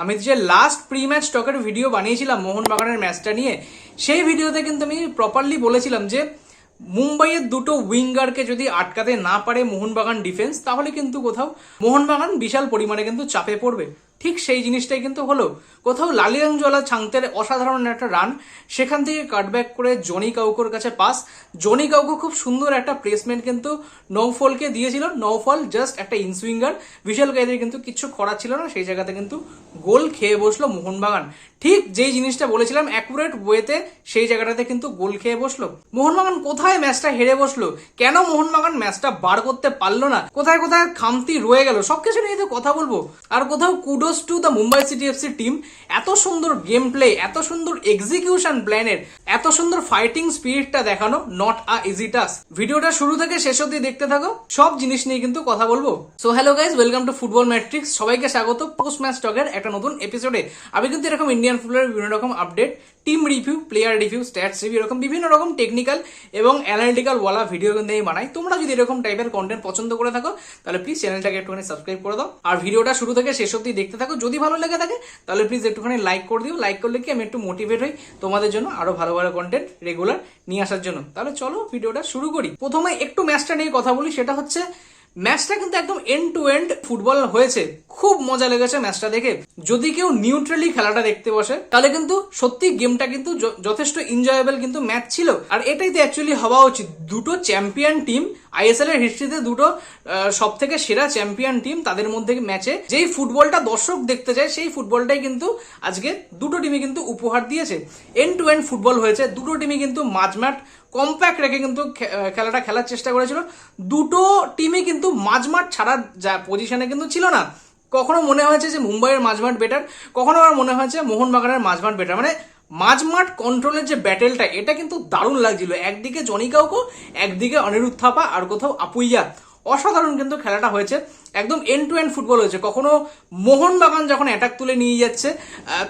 আমি যে last pre match টকের ভিডিও বানিয়েছিলাম মোহনবাগানের ম্যাচটা নিয়ে, সেই ভিডিওতে কিন্তু আমি প্রপারলি বলেছিলাম যে মুম্বাইয়ের দুটো উইঙ্গারকে যদি আটকাতে না পারে মোহনবাগান ডিফেন্স, তাহলে কিন্তু কোথাও মোহনবাগান বিশাল পরিমাণে কিন্তু চাপে পড়বে। ঠিক সেই জিনিসটাই কিন্তু হলো। কোথাও লালিয়াংজলা ছাংতের অসাধারণ একটা রান, সেখান থেকে কাটব্যাক করে জনি কাউকোর কাছে পাস। জনি কাউকো খুব সুন্দর একটা প্লেসমেন্ট কিন্তু নৌফলকে দিয়েছিল। নৌফল জাস্ট একটা ইনসুইঙ্গার, বিশাল কায়দের কিন্তু কিচ্ছু করার ছিল না, সেই জায়গাতে কিন্তু গোল খেয়ে বসলো মোহনবাগান। ঠিক যেই জিনিসটা বলেছিলাম অ্যাকুরেট ওয়েতে, সেই জায়গাটাতে কিন্তু গোল খেয়ে বসলো মোহনবাগান। কোথায় ম্যাচটা হেরে বসলো, কেন মোহনবাগান ম্যাচটা বার করতে পারলো না, কোথায় কোথায় খামতি রয়ে গেল, সবকিছু নিয়ে তো কথা বলবো। আর কোথাও kudos to the Mumbai city FC team, এত সুন্দর গেম প্লে, এত সুন্দর এক্সিকিউশন প্ল্যানের, এত সুন্দর ফাইটিং স্পিরিটটা দেখানো নট আ ইজি টাস্ক। ভিডিওটা শুরু থেকে শেষ অবধি দেখতে থাকো, সব জিনিস নিয়ে কিন্তু কথা বলবো। So hello guys, welcome to football matrix. সবাইকে স্বাগত পোস্ট ম্যাচ টকের একটা নতুন এপিসোডে। আমি কিন্তু এরকম ইন্ডিয়ান ফুটবলের বিভিন্ন রকম update, team review, player review, stats review, এরকম বিভিন্ন রকম টেকনিক্যাল এবং অ্যানালিটিক্যাল ওয়ালা ভিডিও কিন্তু আমি বানাই। তোমরা যদি এরকম টাইপের কন্টেন্ট পছন্দ করে থাকো, তাহলে প্লিজ চ্যানেলটাকে একটুখানি সাবস্ক্রাইব করে দাও আর ভিডিওটা শুরু থেকে শেষ অবধি দেখতে থাকো। যদি ভালো লেগে থাকে তাহলে প্লিজ একটুখানি লাইক করে দিও। লাইক করলে কি আমি একটু মোটিভেট হই তোমাদের জন্য আরো ভালো ভালো কন্টেন্ট রেগুলার নিয়ে আসার জন্য। তাহলে চলো ভিডিওটা শুরু করি। প্রথমে একটু ম্যাচটা নিয়ে কথা বলি, সেটা হচ্ছে ম্যাচটা কিন্তু একদম এন্ড টু এন্ড ফুটবল হয়েছে। খুব মজা লেগেছে ম্যাচটা দেখে। যদি কেউ নিউট্রালি খেলাটা দেখতে বসে, তাহলে কিন্তু সত্যি গেমটা কিন্তু যথেষ্ট এনজয়েবল কিন্তু ম্যাচ ছিল। আর এটাই তো অ্যাকচুয়ালি হওয়া উচিত। দুটো চ্যাম্পিয়ন টিম, আইএসএল এর হিস্ট্রিতে দুটো সব থেকে সেরা চ্যাম্পিয়ন টিম, তাদের মধ্যে ম্যাচে যেই ফুটবলটা দর্শক দেখতে চায়, সেই ফুটবলটাই কিন্তু আজকে দুটো টিমই কিন্তু উপহার দিয়েছে। এন্ড টু এন্ড ফুটবল হয়েছে। দুটো টিমই কিন্তু মাঝমাঠ কম্প্যাক্ট রেখে কিন্তু খেলাটা খেলার চেষ্টা করেছিল। দুটো টিমই কিন্তু মাঝমাঠ ছাড়ার যা পজিশনে কিন্তু ছিল না। কখনো মনে হয়েছে যে মুম্বাইয়ের মাঝমাঠ বেটার, কখনো আবার মনে হয়েছে মোহনবাগানের মাঝমাঠ বেটার। মানে মাঝমাঠ কন্ট্রোলের যে ব্যাটেলটা, এটা কিন্তু দারুণ লাগছিল। একদিকে জনি কাউকো, একদিকে অনিরুদ্ধ থাপা, আর কোথাও আপুইয়া। অসাধারণ কিন্তু খেলাটা হয়েছে। একদম এন্ড টু এন্ড ফুটবল হয়েছে। কখনো মোহনবাগান যখন অ্যাটাক তুলে নিয়ে যাচ্ছে,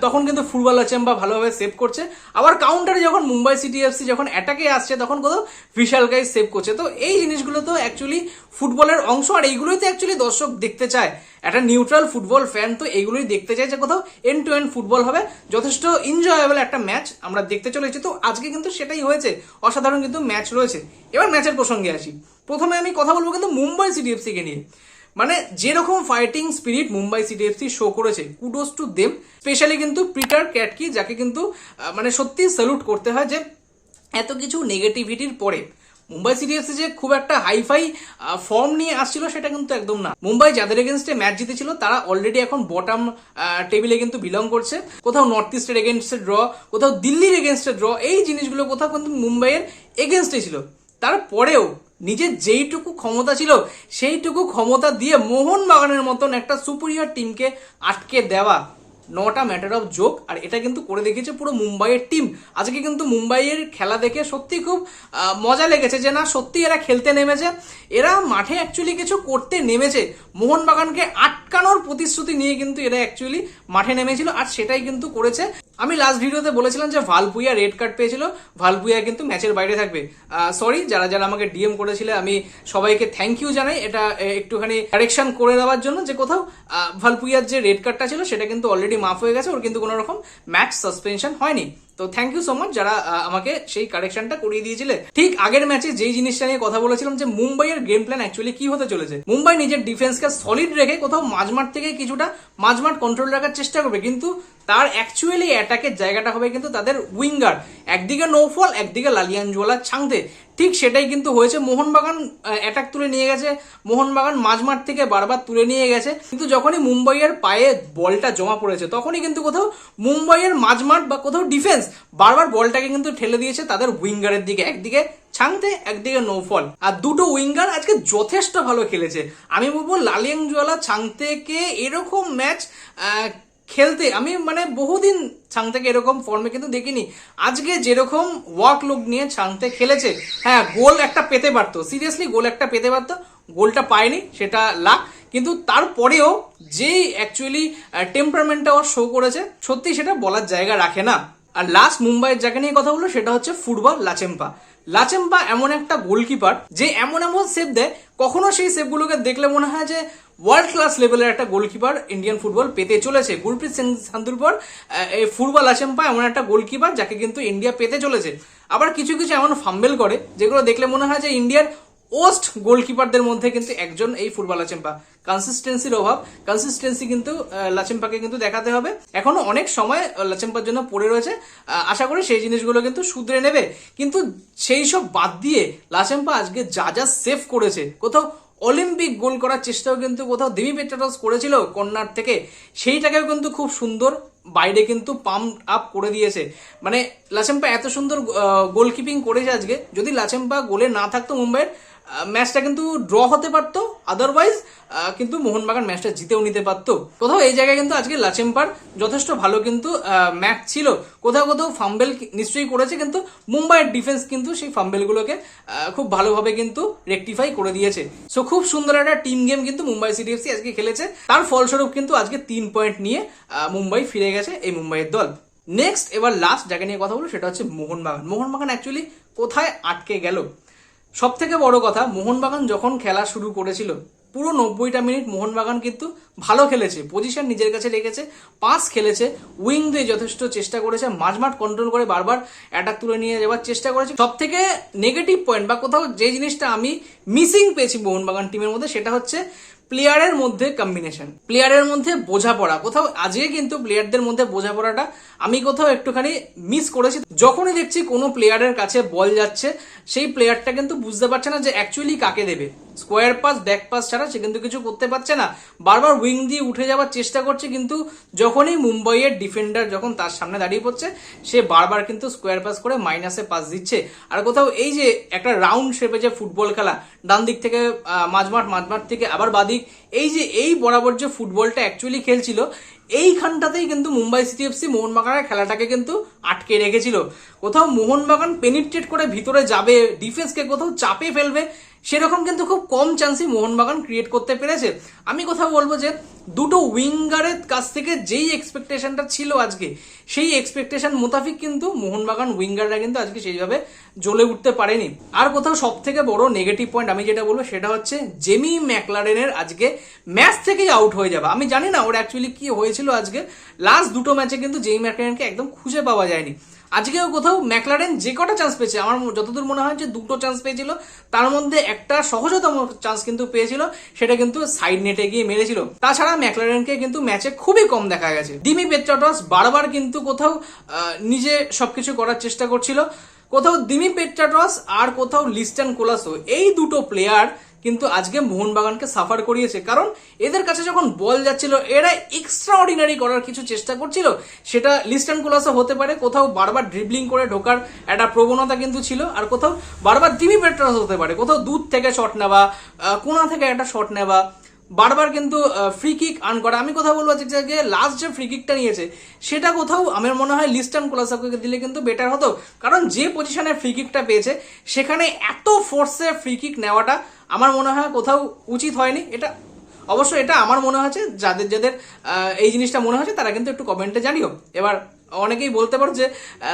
তখন কিন্তু ফুটবল লাচেম্বা ভালোভাবে সেভ করছে। আবার কাউন্টারে যখন মুম্বাই সিটি এফসি যখন অ্যাটাকে আসছে, তখন কোথাও বিশাল গাই সেভ করছে। তো এই জিনিসগুলো তো অ্যাকচুয়ালি ফুটবলের অংশ, আর এইগুলোই তো অ্যাকচুয়ালি দর্শক দেখতে চায়। একটা নিউট্রাল ফুটবল ফ্যান তো এইগুলোই দেখতে চায়, যে কোথাও এন্ড টু এন্ড ফুটবল হবে, যথেষ্ট এনজয়েবল একটা ম্যাচ আমরা দেখতে চলেছি। তো আজকে কিন্তু সেটাই হয়েছে। অসাধারণ কিন্তু ম্যাচ রয়েছে। এবার ম্যাচের প্রসঙ্গে আসি। প্রথমে আমি কথা বলবো কিন্তু মুম্বাই সিটি এফসি কে নিয়ে। মানে যেরকম fighting spirit Mumbai city FC show করেছে, কুডোস টু দেম। স্পেশালি কিন্তু পিটার ক্যাটকি, যাকে কিন্তু মানে সত্যি স্যালুট করতে হয়, যে এত কিছু নেগেটিভিটির পরে মুম্বাই সিটি এফসি যে খুব একটা হাইফাই ফর্ম নিয়ে আসছিল, সেটা কিন্তু একদম না। মুম্বাই যাদের এগেনস্টে ম্যাচ জিতেছিল, তারা অলরেডি এখন বটম টেবিলে কিন্তু বিলং করছে। কোথাও নর্থ ইস্টের এগেনস্টে ড্র, কোথাও দিল্লির এগেনস্টে ড্র, এই জিনিসগুলো কোথাও কিন্তু মুম্বাইয়ের এগেনস্টে ছিল। তারপরেও নিজের যেইটুকু ক্ষমতা ছিল, সেইটুকু ক্ষমতা দিয়ে মোহনবাগানের মতন একটা সুপিরিয়র টিমকে আটকে দেওয়া not a matter of joke. আর এটা কিন্তু করে দেখিয়েছে পুরো মুম্বাইয়ের টিম। আজকে কিন্তু মুম্বাইয়ের খেলা দেখে সত্যি খুব মজা লেগেছে, যে না সত্যি এরা খেলতে নেমেছে, এরা মাঠে অ্যাকচুয়ালি কিছু করতে নেমেছে। মোহনবাগানকে আটকানোর প্রতিশ্রুতি নিয়ে কিন্তু এরা অ্যাকচুয়ালি মাঠে নেমেছিল, আর সেটাই কিন্তু করেছে। আমি লাস্ট ভিডিওতে বলেছিলাম যে ভালপুইয়া রেড কার্ড পেয়েছিল, ভালপুইয়া কিন্তু ম্যাচের বাইরে থাকবে। সরি, যারা যারা আমাকে ডিএম করেছিলে, আমি সবাইকে থ্যাংক ইউ জানাই এটা একটুখানি কারেকশন করে দেওয়ার জন্য, যে কোথাও ভালপুইয়ার যে রেড কার্ডটা ছিল, সেটা কিন্তু অলরেডি মাফ হয়ে গেছে। ওর কিন্তু কোনো রকম ম্যাচ সাসপেনশন হয়নি। তো থ্যাংক ইউ সো মাচ যারা আমাকে সেই কারেকশনটা করিয়ে দিয়েছিলে। ঠিক আগের ম্যাচে যেই জিনিসটা নিয়ে কথা বলেছিলাম, যে মুম্বাইয়ের গেম প্ল্যান অ্যাকচুয়ালি কি হতে চলেছে। মুম্বাই নিজের ডিফেন্সকে সলিড রেখে কোথাও মাঝমাঠ থেকে কিছুটা মাঝমাঠ কন্ট্রোল রাখার চেষ্টা করবে, কিন্তু তার অ্যাকচুয়ালি অ্যাটাকের জায়গাটা হবে কিন্তু তাদের উইঙ্গার। একদিকে নৌফল, একদিকে লালিয়াঞ্জোলা ছাংতে। ঠিক সেটাই কিন্তু হয়েছে। মোহনবাগান অ্যাটাক তুলে নিয়ে গেছে, মোহনবাগান মাঝমাঠ থেকে বারবার তুলে নিয়ে গেছে, কিন্তু যখনই মুম্বাইয়ের পায়ে বলটা জমা পড়েছে, তখনই কিন্তু কোথাও মুম্বাইয়ের মাঝমাঠ বা কোথাও ডিফেন্স বারবার বলটাকে কিন্তু ঠেলে দিয়েছে তাদের উইঙ্গারের দিকে। একদিকে ছাংতে, একদিকে নৌফল। আর দুটো উইঙ্গার আজকে যথেষ্ট ভালো খেলেছে। আমি বলবো লালিয়াংজোলা ছাংতেকে এরকম ম্যাচ খেলতে আমি মানে বহুদিন ছাংতেকে এরকম ফর্মে কিন্তু দেখিনি। আজকে যেরকম ওয়ার্ক লুক নিয়ে ছাংতে খেলেছে, হ্যাঁ গোল একটা পেতে পারতো, সিরিয়াসলি গোল একটা পেতে পারতো, গোলটা পায়নি, সেটা লাক। কিন্তু তারপরেও যেই অ্যাকচুয়ালি টেম্পারমেন্টটা ওর শো করেছে, সত্যি সেটা বলার জায়গা রাখে না। আর লাস্ট মুম্বাইয়ের যাকে নিয়ে কথা বললো, সেটা হচ্ছে ফুটবল লাচেম্পা। লাচেম্পা এমন একটা গোলকিপার, যে এমন এমন সেভ দেয়, কখনো সেই সেভগুলোকে দেখলে মনে হয় যে ওয়ার্ল্ড ক্লাস লেভেলের একটা গোলকিপার ইন্ডিয়ান ফুটবল পেতে চলেছে। গুরপ্রীত সিং সান্ধুর পর ফুটবল আচেম্পা এমন একটা গোলকিপার যাকে কিন্তু ইন্ডিয়া পেতে চলেছে। আবার কিছু কিছু এমন ফাম্বেল করে যেগুলো দেখলে মনে হয় যে ইন্ডিয়ার ওস্ট গোলকিপারদের মধ্যে কিন্তু একজন এই ফুটবল লাচেম্পা। কনসিস্টেন্সির অভাব, কনসিস্টেন্সি কিন্তু লাচেম্পাকে কিন্তু দেখাতে হবে। এখনো অনেক সময় লাচেম্পার জন্য পড়ে রয়েছে, আশা করি সেই জিনিসগুলো কিন্তু শুধরে নেবে। কিন্তু সেই সব বাদ দিয়ে লাচেম্পা আজকে যা যা সেভ করেছে, কোথাও অলিম্পিক গোল করার চেষ্টাও কিন্তু কোথাও দিমি পেট্রাটস করেছিল কর্নার থেকে, সেইটাকেও কিন্তু খুব সুন্দর বাইরে কিন্তু পাম্প আপ করে দিয়েছে। মানে লাচেম্পা এত সুন্দর গোলকিপিং করেছে আজকে, যদি লাচেম্পা গোলে না থাকতো মুম্বাইয়ের ম্যাচটা কিন্তু ড্র হতে পারতো, আদারওয়াইজ কিন্তু মোহনবাগান ম্যাচটা জিতেও নিতে পারতো। কোথাও এই জায়গায় কিন্তু আজকে লাচেম্পার যথেষ্ট ভালো কিন্তু ম্যাচ ছিল। কোথাও কোথাও ফাম্বেল নিশ্চয়ই করেছে, কিন্তু মুম্বাইয়ের ডিফেন্স কিন্তু সেই ফাম্বেলগুলোকে খুব ভালোভাবে কিন্তু রেকটিফাই করে দিয়েছে। সো খুব সুন্দর একটা টিম গেম কিন্তু মুম্বাই সিটি এফসি আজকে খেলেছে। তার ফলস্বরূপ কিন্তু আজকে 3 পয়েন্ট নিয়ে মুম্বাই ফিরে গেছে এই মুম্বাইয়ের দল। নেক্সট এবার লাস্ট যাকে নিয়ে কথা বলবো সেটা হচ্ছে মোহনবাগান। মোহনবাগান অ্যাকচুয়ালি কোথায় আটকে গেল? সব থেকে বড় কথা, মোহনবাগান যখন খেলা শুরু করেছিল পুরো 90টা মিনিট মোহনবাগান কিন্তু ভালো খেলেছে, পজিশন নিজের কাছে রেখেছে, পাস খেলেছে, উইং দিয়ে যথেষ্ট চেষ্টা করেছে, মাঝমাঠ কন্ট্রোল করে বারবার অ্যাটাক তুলে নিয়ে যাওয়ার চেষ্টা করেছে। সব থেকে নেগেটিভ পয়েন্ট বা কোথাও যে জিনিসটা আমি মিসিং পেয়েছি মোহনবাগান টিমের মধ্যে সেটা হচ্ছে প্লেয়ারের মধ্যে কম্বিনেশন, প্লেয়ারের মধ্যে বোঝাপড়া। কোথাও আজকে কিন্তু প্লেয়ারদের মধ্যে বোঝাপড়াটা আমি কোথাও একটুখানি মিস করেছি। যখনই দেখছি কোনো প্লেয়ারের কাছে বল যাচ্ছে, সেই প্লেয়ারটা কিন্তু বুঝতে পারছে না যে অ্যাকচুয়ালি কাকে দেবে। স্কোয়ার পাস, ব্যাক পাস ছাড়া সে কিন্তু কিছু করতে পারছে না, বারবার উইং দিয়ে উঠে যাওয়ার চেষ্টা করছে, কিন্তু যখনই মুম্বাইয়ের ডিফেন্ডার যখন তার সামনে দাঁড়িয়ে পড়ছে সে বারবার কিন্তু স্কোয়ার পাস করে মাইনাসে পাস দিচ্ছে। আর কোথাও এই যে একটা রাউন্ড শেপে যে ফুটবল খেলা, ডান দিক থেকে মাঝমাঠ থেকে আবার বাদিক, এই যে এই বরাবর যে ফুটবলটা অ্যাকচুয়ালি খেলছিল, এইখানটাতেই কিন্তু মুম্বাই সিটি এফসি মোহনবাগানের খেলাটাকে কিন্তু আটকে রেখেছিল। কোথাও মোহনবাগান পেনিট্রেট করে ভিতরে যাবে, ডিফেন্সকে কোথাও চাপে ফেলবে, সেরকম কিন্তু খুব কম চান্সই মোহনবাগান ক্রিয়েট করতে পেরেছে। আমি কোথাও বলবো যে দুটো উইঙ্গারের কাছ থেকে যেই এক্সপেকটেশনটা ছিল আজকে, সেই এক্সপেকটেশন মোতাবিক কিন্তু মোহনবাগান উইঙ্গাররা কিন্তু আজকে সেইভাবে জ্বলে উঠতে পারেনি। আর কোথাও সব থেকে বড় নেগেটিভ পয়েন্ট আমি যেটা বলবো সেটা হচ্ছে জেমি ম্যাকলারেনের আজকে ম্যাচ থেকেই আউট হয়ে যাবে। আমি জানি না ওর অ্যাকচুয়ালি কি হয়েছিল আজকে, লাস্ট দুটো ম্যাচে কিন্তু জেমি ম্যাকলারেনকে একদম খুঁজে পাওয়া যায়নি। আজকেও কোথাও ম্যাকলারেন যে কটা চান্স পেয়েছে, আমার যতদূর মনে হয় যে দুটো চান্স পেয়েছিল, তার মধ্যে একটা সহজতম চান্স কিন্তু পেয়েছিল, সেটা কিন্তু সাইড নেটে গিয়ে মেরেছিল। তাছাড়া ম্যাকলারেনকে কিন্তু ম্যাচে খুবই কম দেখা গেছে। দিমি পেট্রাটস বারবার কিন্তু কোথাও নিজে সবকিছু করার চেষ্টা করছিল, কোথাও দিমি পেট্রাটস আর কোথাও লিস্টন কোলাসো, এই দুটো প্লেয়ার কিন্তু আজকে মোহনবাগানকে সাফার করিয়েছে। কারণ এদের কাছে যখন বল যাচ্ছিল, এরা এক্সট্রা অর্ডিনারি করার কিছু চেষ্টা করছিল, সেটা লিস্টন কোলাসো হতে পারে, কোথাও বারবার ড্রিবলিং করে ঢোকার একটা প্রবণতা কিন্তু ছিল, আর কোথাও বারবার দিমি পেট্রাটস হতে পারে, কোথাও দূর থেকে শট নেওয়া, কোনা থেকে একটা শট নেওয়া, বারবার কিন্তু ফ্রি কিক আর্ন করা। আমি কোথাও বলবো যে লাস্ট যে ফ্রি কিকটা নিয়েছে সেটা কোথাও আমার মনে হয় লিস্টন কোলাসোকে দিলে কিন্তু বেটার হতো। কারণ যে পজিশনে ফ্রি কিকটা পেয়েছে সেখানে এত ফোর্সে ফ্রি কিক নেওয়াটা আমার মনে হয় কোথাও উচিত হয়নি। এটা অবশ্য এটা আমার মনে হচ্ছে, যাদের যাদের এই জিনিসটা মনে হচ্ছে তারা কিন্তু একটু কমেন্টে জানিও। এবার অনেকেই বলতে পারো যে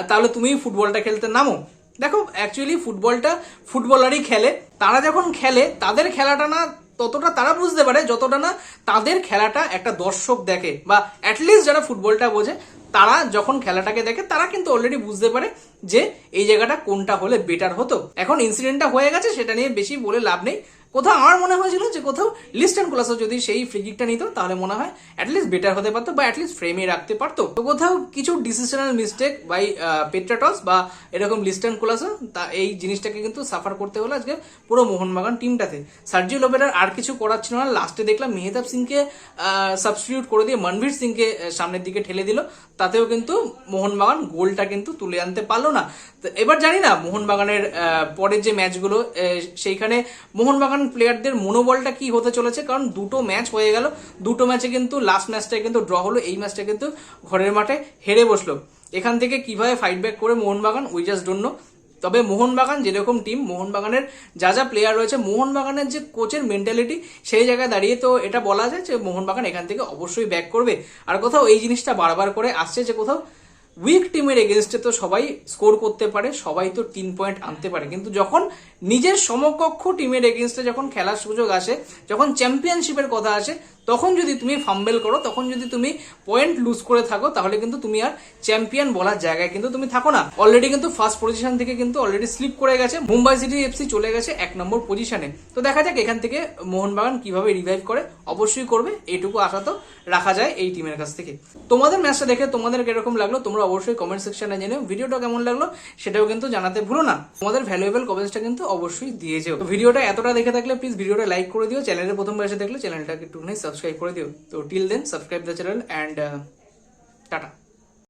তাহলে তুমি ফুটবলটা খেলতে নামো। দেখো, অ্যাকচুয়ালি ফুটবলটা ফুটবলারই খেলে, তারা যখন খেলে তাদের খেলাটা না ততটা তারা বুঝতে পারে যতটা না তাদের খেলাটা একটা দর্শক দেখে, বা অ্যাটলিস্ট যারা ফুটবলটা বোঝে তারা যখন খেলাটাকে দেখে তারা কিন্তু অলরেডি বুঝতে পারে যে এই জায়গাটা কোনটা হলে বেটার হতো। এখন ইনসিডেন্টটা হয়ে গেছে, সেটা নিয়ে বেশি বলে লাভ নেই। কোথাও আমার মনে হয়েছিল যে কোথাও লিস্টন কোলাসো যদি সেই ফ্রি কিকটা নিত তাহলে মনে হয় অ্যাটলিস্ট বেটার হতে পারতো, বা অ্যাটলিস্ট ফ্রেমে রাখতে পারতো। তো কোথাও কিছু ডিসিশনাল মিস্টেক বাই পেট্রাটস বা এরকম লিস্টন কোলাসো, তা এই জিনিসটাকে কিন্তু সাফার করতে হলো আজকে পুরো মোহনবাগান টিমটাতে। সার্জিও লোবেরার আর কিছু করার ছিল না, লাস্টে দেখলাম মেহতাব সিংকে সাবস্টিটিউট করে দিয়ে মনভীর সিংকে সামনের দিকে ঠেলে দিল, তাতেও কিন্তু মোহনবাগান গোলটা কিন্তু তুলে আনতে পারলো না। তো এবার জানি না মোহনবাগানের পরের যে ম্যাচগুলো সেইখানে মোহনবাগান প্লেয়ারদের মনোবলটা কি হতে চলেছে। কারণ দুটো ম্যাচ হয়ে গেল, দুটো ম্যাচে কিন্তু লাস্ট ম্যাচটা কিন্তু ড্র হলো, এই ম্যাচটা কিন্তু ঘরের মাঠে হেরে বসলো। এখান থেকে কিভাবে ফাইট ব্যাক করে Mohun Bagan, we just don't know. তবে মোহনবাগান যেরকম টিম, মোহনবাগানের যা যা প্লেয়ার রয়েছে, মোহনবাগানের যে কোচের মেন্টালিটি, সেই জায়গায় দাঁড়িয়ে তো এটা বলা যায় যে মোহনবাগান এখান থেকে অবশ্যই ব্যাক করবে। আর কোথাও এই জিনিসটা বারবার করে আসছে যে কোথাও উইক টিমের এগেনস্টে তো সবাই স্কোর করতে পারে, সবাই তো 3 পয়েন্ট আনতে পারে, কিন্তু যখন নিজের সমকক্ষ টিমের এগেনস্টে যখন খেলার সুযোগ আসে, যখন চ্যাম্পিয়নশিপের কথা আসে, তখন যদি তুমি ফাম্বেল করো, তখন যদি তুমি পয়েন্ট লুজ করে থাকো, তাহলে কিন্তু তুমি আর চ্যাম্পিয়ন বলার জায়গায় কিন্তু তুমি থাকো না। অলরেডি কিন্তু ফার্স্ট পজিশন থেকে কিন্তু অলরেডি স্লিপ করে গেছে, মুম্বাই সিটি এফসি চলে গেছে 1 নম্বর পজিশনে। তো দেখা যাক এখান থেকে মোহনবাগান কিভাবে রিভাইভ করে, অবশ্যই করবে, এইটুকু আশা তো রাখা যায় এই টিমের কাছ থেকে। তোমাদের ম্যাচটা দেখে তোমাদের কিরকম লাগলো তোমরা অবশ্যই কমেন্ট সেকশনে জেনে, ভিডিওটা কেমন লাগলো সেটাও কিন্তু জানাতে ভুলো না। তোমাদের ভ্যালুয়েবল কমেন্টসটা কিন্তু অবশ্যই দিয়ে যেও। ভিডিওটা এতটা দেখে থাকলে প্লিজ ভিডিওটা লাইক করে দিও, চ্যানেলে প্রথমবার এসে দেখলে চ্যানেলটাকে একটু সাবস্ক্রাইব করে দিও। তো till then subscribe the channel and tata.